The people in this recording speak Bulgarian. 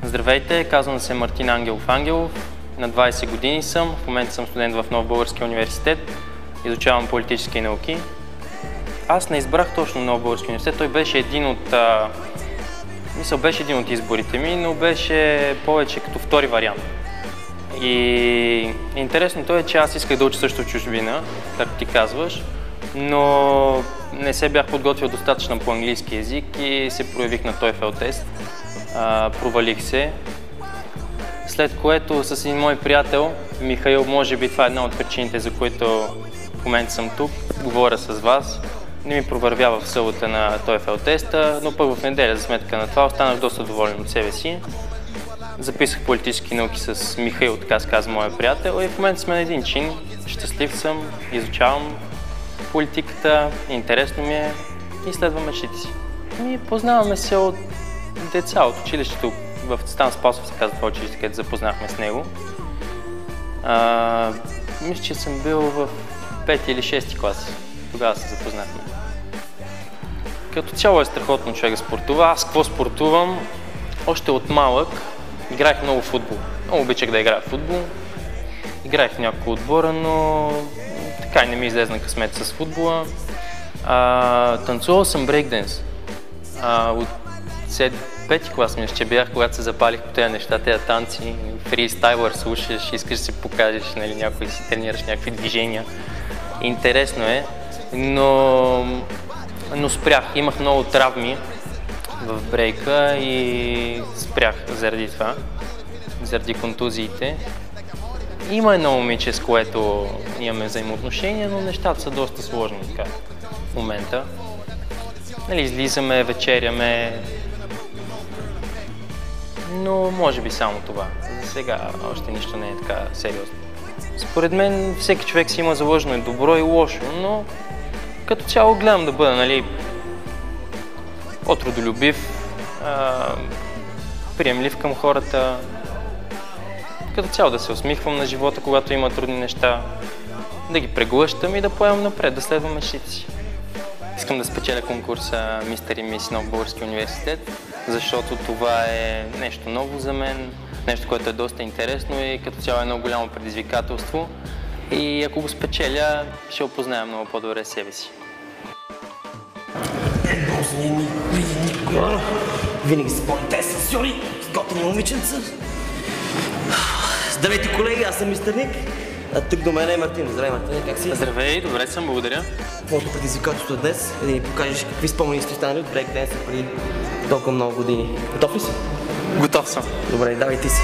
Здравейте, казвам се Мартин Ангелов Ангелов. На 20 години съм, в момента съм студент в Нов Български университет, изучавам политически науки. Аз не избрах точно Нов Български университет, той беше един от изборите ми, но беше повече като втори вариант. И интересното е, че аз исках да уча също в чужбина, както ти казваш, но не се бях подготвил достатъчно по английски език и се проявих на TOEFL тест. Провалих се, след което с един мой приятел, Михаил, може би това е една от причините, за които в момента съм тук, говоря с вас. Не ми провървява в събота на TOEFL теста, но пък в неделя за сметка на това останах доста доволен от себе си. Записах политически науки с Михаил, така се казва моя приятел, и в момента сме на един чин. Щастлив съм, изучавам политиката, интересно ми е и следвам мечтите си. Познаваме се от деца, от училището. В Стан Спасов се казва това училище, където запознахме с него. Мисля, че съм бил в 5 или 6 клас. Тогава се запознахме. Като цяло е страхотно човек да спортува. Аз какво спортувам? Още от малък играех много футбол. Много обичах да играя в футбол. Играех в няколко отбора, но така и не ми излезна късмет с футбола. Танцувал съм брейкденс. От 5-ти клас мисля, че бях, когато се запалих по тези неща, тези танци, фристайлър слушаш, искаш да си покажеш, нали, някой си тренираш някакви движения. Интересно е, но спрях. Имах много травми в брейка и спрях заради това, заради контузиите. Има едно момиче, с което имаме взаимоотношения, но нещата са доста сложни така в момента. Нали, излизаме, вечеряме, но може би само това. За сега още нищо не е така сериозно. Според мен всеки човек си има заложено и добро и лошо, но като цяло гледам да бъда, нали, по-трудолюбив, приемлив към хората, като цяло да се усмихвам на живота, когато има трудни неща, да ги преглъщам и да поемам напред, да следвам мечтите си. Искам да спечеля конкурса Мистер и Мис Нов Български университет, защото това е нещо ново за мен, нещо, което е доста интересно и като цяло е много голямо предизвикателство. И ако го спечеля, ще опозная много по-добре себе си. Винаги се помните сенсори, с готини момиченца. Здравейте, колеги, аз съм Мистер Ник. А тук до мен е Мартин. Здравей, Мартин, как си? Здравей, добре съм, благодаря. Твоето предизвикателство днес е да ни покажеш какви спомени сте останали от брейкденса преди толкова много години. Готов ли си? Готов съм. Добре, давай ти си.